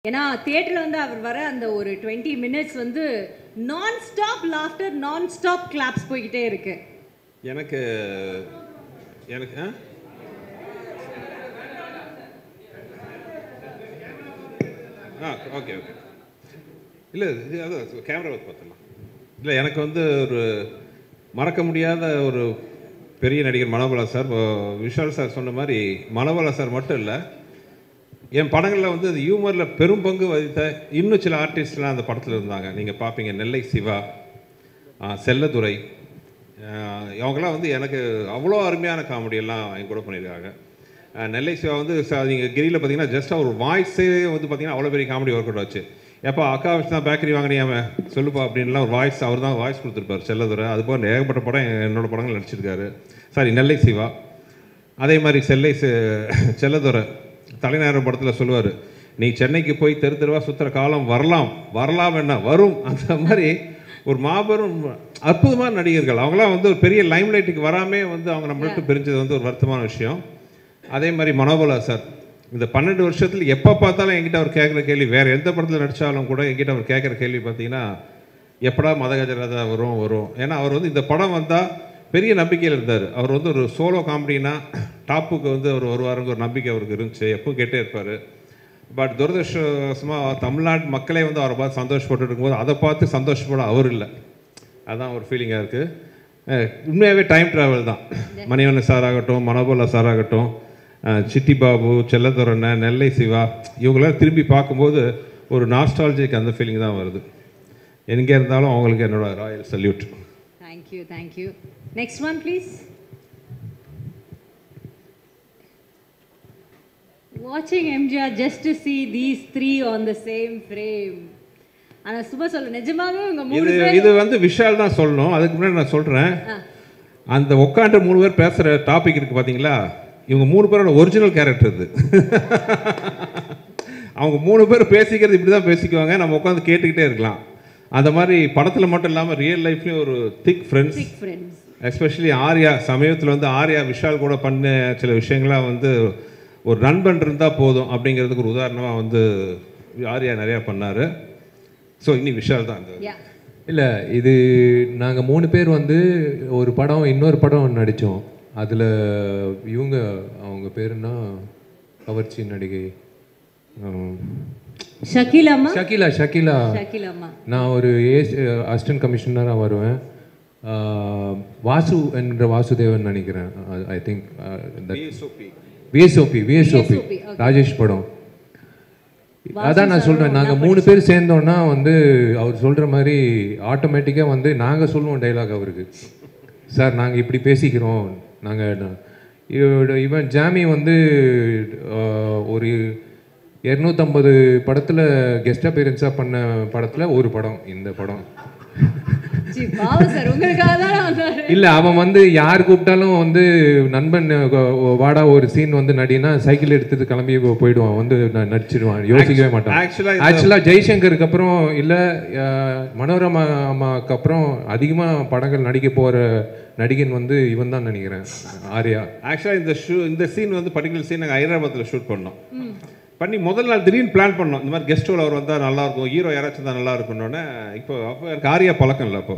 ஏன்னா தியேட்டரில் வந்து அவர் வர அந்த ஒரு 20 minutes வந்து நான் ஸ்டாப் லாஃப்டர் நான் ஸ்டாப் கிளாப்ஸ் போய்கிட்டே இருக்கு. எனக்கு எனக்கு ஓகே ஓகே இல்லை அது கேமரா பார்த்துடலாம். இல்லை எனக்கு வந்து ஒரு மறக்க முடியாத ஒரு பெரிய நடிகர் மனோபாலா சார். விஷால் சார் சொன்ன மாதிரி மனோபாலா சார் மட்டும் இல்லை, என் படங்களில் வந்து அது ஹியூமரில் பெரும் பங்கு வகித்த இன்னும் சில ஆர்டிஸ்ட்லாம் அந்த படத்தில் இருந்தாங்க. நீங்கள் பார்ப்பீங்க, நெல்லை சிவா, செல்லதுரை, அவங்களாம் வந்து எனக்கு அவ்வளோ அருமையான காமெடியெல்லாம் என் கூட பண்ணியிருக்காங்க. நெல்லை சிவா வந்து நீங்கள் கிரியில் பார்த்தீங்கன்னா ஜஸ்ட் அவர் வாய்ஸே வந்து பார்த்தீங்கன்னா அவ்வளோ பெரிய காமெடி ஒர்க் அவுட் வச்சு, எப்போ அக்கா வச்சு தான் பேக்கரி வாங்கினியாம சொல்லுப்பா அப்படின்லாம் ஒரு வாய்ஸ் அவர் தான் வாய்ஸ் கொடுத்துருப்பார் செல்லதுரை. அதுபோல் ஏகப்பட்ட படம் என்னோடய படங்கள் நடிச்சிருக்காரு. சாரி, நெல்லை சிவா. அதே மாதிரி செல்லதுரை தலைநகரம் படத்தில் சொல்லுவார், நீ சென்னைக்கு போய் தெரு தெருவாக சுற்றுற காலம் வரலாம் என்ன வரும். அந்த மாதிரி ஒரு மாபெரும் அற்புதமான நடிகர்கள். அவங்களாம் வந்து ஒரு பெரிய லைம்லைட்டுக்கு வராமே வந்து அவங்க நம்மள்கிட்ட பிரிஞ்சது வந்து ஒரு வருத்தமான விஷயம். அதே மாதிரி மனோபாலா சார் இந்த 12 வருஷத்தில் எப்போ பார்த்தாலும் என்கிட்ட அவர் கேட்குற கேள்வி, வேறு எந்த படத்தில் நடித்தாலும் கூட என்கிட்ட அவர் கேட்குற கேள்வி பார்த்தீங்கன்னா, எப்படா மதகஜராஜா வரும். ஏன்னா அவர் வந்து இந்த படம் வந்தால் பெரிய நம்பிக்கையில் இருந்தார். அவர் வந்து ஒரு சோலோ காமெடினா டாப்புக்கு வந்து அவர் வருவாருங்க ஒரு நம்பிக்கை அவருக்கு இருந்துச்சு, எப்பவும் கேட்டே இருப்பார். பட் துரதிருஷ்டவசமாக தமிழ்நாட்டு மக்களே வந்து அவரை பார்த்து சந்தோஷப்பட்டு இருக்கும்போது அதை பார்த்து சந்தோஷப்பட அவர் இல்லை. அதுதான் ஒரு ஃபீலிங்காக இருக்குது. உண்மையாகவே டைம் ட்ராவல் தான். மணிவண்ணன் சார் ஆகட்டும், மனோபாலா சார் ஆகட்டும், சிட்டி பாபு, செல்லதுரை, நெல்லை சிவா, இவங்களாம் திரும்பி பார்க்கும்போது ஒரு நாஸ்டாலஜிக் அந்த ஃபீலிங் தான் வருது. எங்கே இருந்தாலும் அவங்களுக்கு என்னோட Royal salute. Thank you. Next one please. Watching MGR just to see these three on the same frame. ஆனா சுபா சொல்ல நிஜமாவே உங்க மூணு பேர் இது வந்து விஷால் தான் சொல்லணும். அதுக்கு முன்னாடி நான் சொல்றேன், அந்த உட்காந்து 3 பேர் பேசுற டாபிக் இருக்கு பாத்தீங்களா, இவங்க 3 பேரோட ஒரிஜினல் கேரக்டர் இது. அவங்க 3 பேர் பேசிக்கிறது இப்படி தான் பேசிக்குவாங்க, நம்ம உட்காந்து கேட்டுக்கிட்டே இருக்கலாம். அந்த மாதிரி படத்தில் மட்டும் இல்லாமல் ரியல் லைஃப்லேயும் ஒரு திக் ஃப்ரெண்ட்ஸ். எஸ்பெஷலி ஆர்யா, சமயத்தில் வந்து ஆர்யா விஷால் கூட பண்ண சில விஷயங்கள்லாம் வந்து ஒரு நண்பன் இருந்தால் போதும் அப்படிங்கிறதுக்கு ஒரு உதாரணமாக வந்து ஆர்யா நிறையா பண்ணார். ஸோ இனி விஷால் தான் அந்த இல்லை, இது நாங்கள் 3 பேர் வந்து ஒரு படம் இன்னொரு படம் நடித்தோம். அதில் அவங்க பேருன்னா கவர்ச்சி நடிகை ஷகிலா. நான் ஒரு அசிஸ்டன்ட் கமிஷனராக வருவேன். வாசு என்ற வாசுதேவன் நினைக்கிறேன். ஐ திங்க் விஎஸ்ஓபி ராஜேஷ் படம். அதான் நான் சொல்கிறேன், நாங்கள் 3 பேர் சேர்ந்தோன்னா வந்து அவர் சொல்கிற மாதிரி ஆட்டோமேட்டிக்காக வந்து நாங்கள் சொல்லுவோம் டைலாக் அவருக்கு, சார் நாங்கள் இப்படி பேசிக்கிறோம். இவன் ஜாமி வந்து ஒரு 250 படத்தில் கெஸ்ட் அப்பியரன்ஸாக பண்ண படத்தில் ஒரு படம் இந்த படம். இல்லை, அவன் வந்து யார் கூப்பிட்டாலும் வந்து நண்பன் வாடா ஒரு சீன் வந்து நடினா சைக்கிள் எடுத்துட்டு கிளம்பி போயிடுவான், வந்து நடிச்சிடுவான், யோசிக்கவே மாட்டான். ஆக்சுவலாக ஜெய்சங்கருக்கு அப்புறம் இல்லை மனோரமா அம்மாவுக்கு அப்புறம் அதிகமாக படங்கள் நடிக்க போகிற நடிகன் வந்து இவன் தான் நினைக்கிறேன், ஆர்யா. ஆக்சுவலாக இந்த சீன் வந்து பர்டிகுலர் சீன் நாங்கள் ஹைதராபாத்தில் ஷூட் பண்ணோம். பண்ணி முதல் நாள் திடீர்னு பிளான் பண்ணோம், இந்த மாதிரி கெஸ்ட் அவர் வந்தால் நல்லாயிருக்கும், ஹீரோ யாராச்சும் தான் நல்லா இருக்குன்னொன்னே. அப்போ எனக்கு ஆர்யா பழக்கம் இல்லை. அப்போ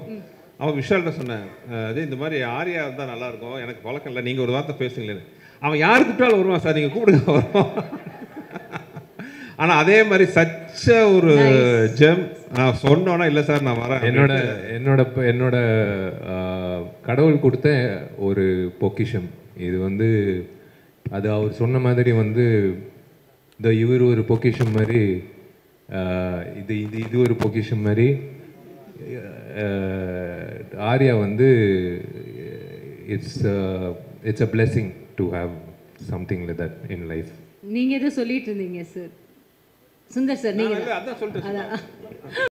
அவன் விஷால்கிட்ட சொன்னேன், அதே இந்த மாதிரி ஆர்யா வந்தால் நல்லாயிருக்கும், எனக்கு பழக்கம் இல்லை, நீங்கள் ஒரு வார்த்தை பேசுங்களேன்னு. அவன் யார் கூப்பிட்டாலும் வருவான், சார் நீங்கள் கூப்பிடுங்க வருவான். ஆனால் அதே மாதிரி சச்ச ஒரு ஜெம். நான் சொன்னோன்னா இல்லை சார் நான் வரேன். என்னோட கடவுள் கொடுத்த ஒரு பொக்கிஷம் இது வந்து. அது அவர் சொன்ன மாதிரி வந்து இவர் ஒரு பொக்கிஷம் மாதிரி, இது ஒரு பொக்கிஷம் மாதிரி. ஆர்யா வந்து it's a blessing to have something like that in life. நீங்க எதை சொல்லிட்டு இருந்தீங்க சார்? சுந்தர் சார், நீங்க அதான் சொல்லிட்டு